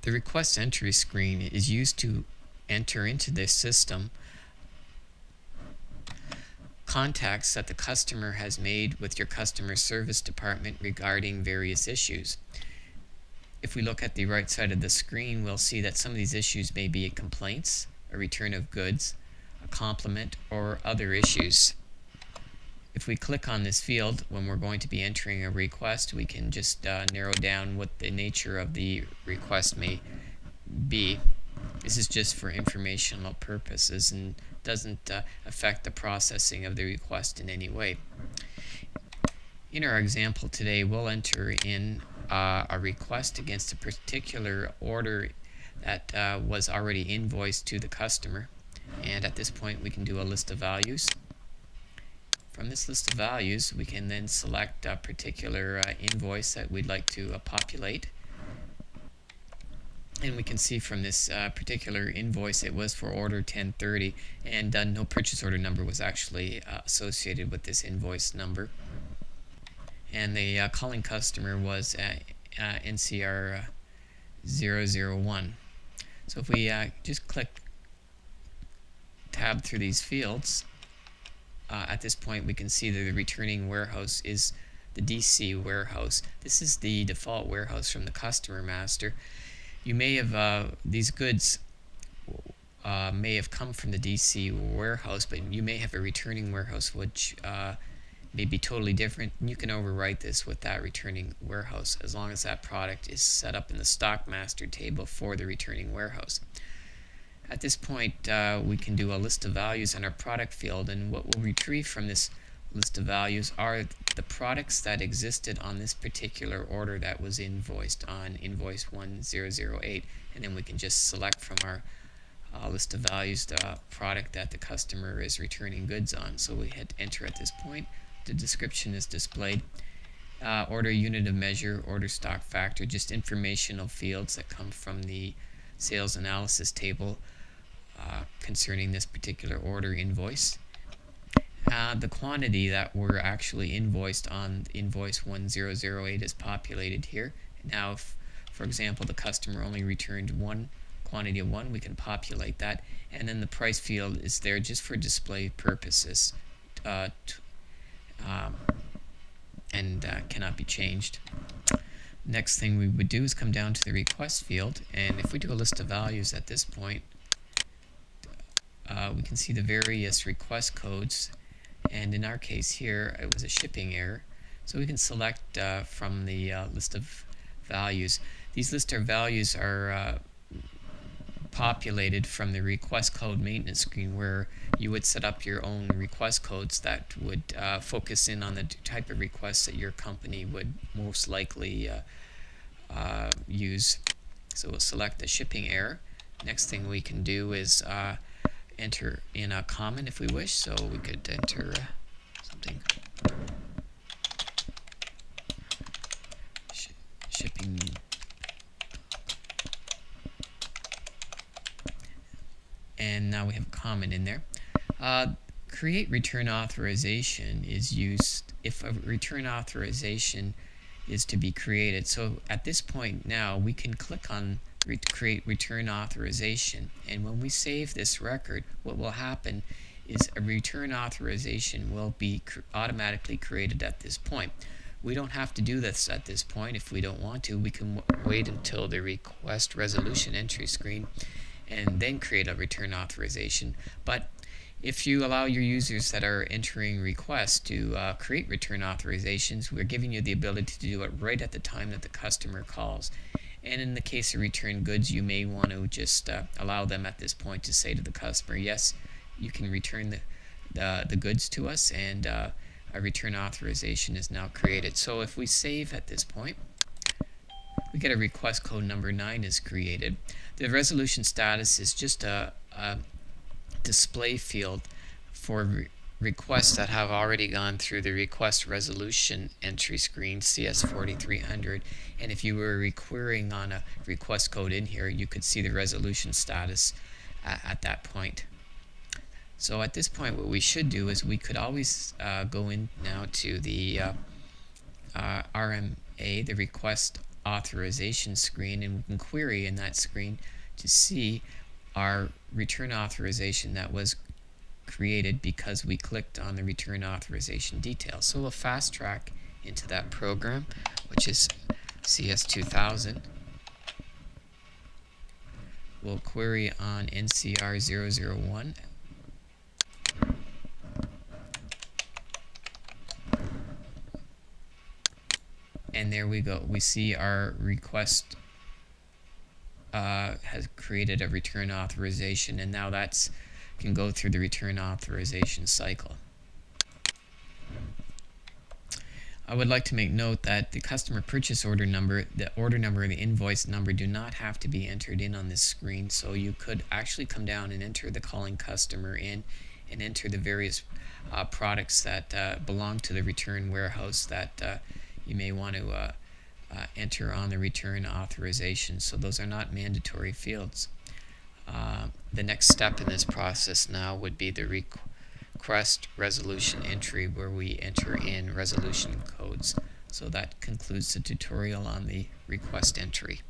The request entry screen is used to enter into this system contacts that the customer has made with your customer service department regarding various issues. If we look at the right side of the screen, we'll see that some of these issues may be complaints, a return of goods, a compliment, or other issues. If we click on this field when we're going to be entering a request, we can just narrow down what the nature of the request may be. This is just for informational purposes and doesn't affect the processing of the request in any way. In our example today, we'll enter in a request against a particular order that was already invoiced to the customer. And at this point, we can do a list of values. From this list of values, we can then select a particular invoice that we'd like to populate. And we can see from this particular invoice it was for order 1030, and no purchase order number was actually associated with this invoice number. And the calling customer was NCR 001. So if we just click tab through these fields, at this point we can see that the returning warehouse is the DC warehouse. This is the default warehouse from the customer master. You may have these goods may have come from the DC warehouse, but you may have a returning warehouse which may be totally different. You can overwrite this with that returning warehouse as long as that product is set up in the stock master table for the returning warehouse. At this point, we can do a list of values in our product field, and what we'll retrieve from this list of values are the products that existed on this particular order that was invoiced on invoice 1008, and then we can just select from our list of values the product that the customer is returning goods on. So we hit enter at this point. The description is displayed. Order unit of measure, order stock factor, just informational fields that come from the sales analysis table concerning this particular order invoice. The quantity that were actually invoiced on invoice 1008 is populated here. Now, if, for example, the customer only returned one quantity of one, we can populate that, and then the price field is there just for display purposes and cannot be changed. Next thing we would do is come down to the request field, and if we do a list of values at this point, we can see the various request codes, and in our case here it was a shipping error, so we can select from the list of values. These list of values are populated from the request code maintenance screen, where you would set up your own request codes that would focus in on the type of requests that your company would most likely use. So we'll select the shipping error. Next thing we can do is enter in a comment if we wish, so we could enter something shipping and now we have a comment in there. Create return authorization is used if a return authorization is to be created. So at this point now we can click on create return authorization, and when we save this record, what will happen is a return authorization will be automatically created at this point. We don't have to do this at this point. If we don't want to, we can wait until the request resolution entry screen and then create a return authorization. But if you allow your users that are entering requests to create return authorizations, we're giving you the ability to do it right at the time that the customer calls. And in the case of return goods, you may want to just allow them at this point to say to the customer, yes, you can return the goods to us, and a return authorization is now created. So if we save at this point, we get a request code number 9 is created. The resolution status is just a display field for requests that have already gone through the request resolution entry screen, CS4300, and if you were querying on a request code in here, you could see the resolution status at that point. So at this point, what we should do is we could always go in now to the RMA, the request authorization screen, and we can query in that screen to see our return authorization that was created because we clicked on the return authorization details. So we'll fast track into that program, which is CS2000. We'll query on NCR 001. And there we go. We see our request has created a return authorization, and now that's can go through the return authorization cycle. I would like to make note that the customer purchase order number, the order number, and the invoice number do not have to be entered in on this screen, so you could actually come down and enter the calling customer in and enter the various products that belong to the return warehouse that you may want to enter on the return authorization. So those are not mandatory fields. The next step in this process now would be the request resolution entry, where we enter in resolution codes. So that concludes the tutorial on the request entry.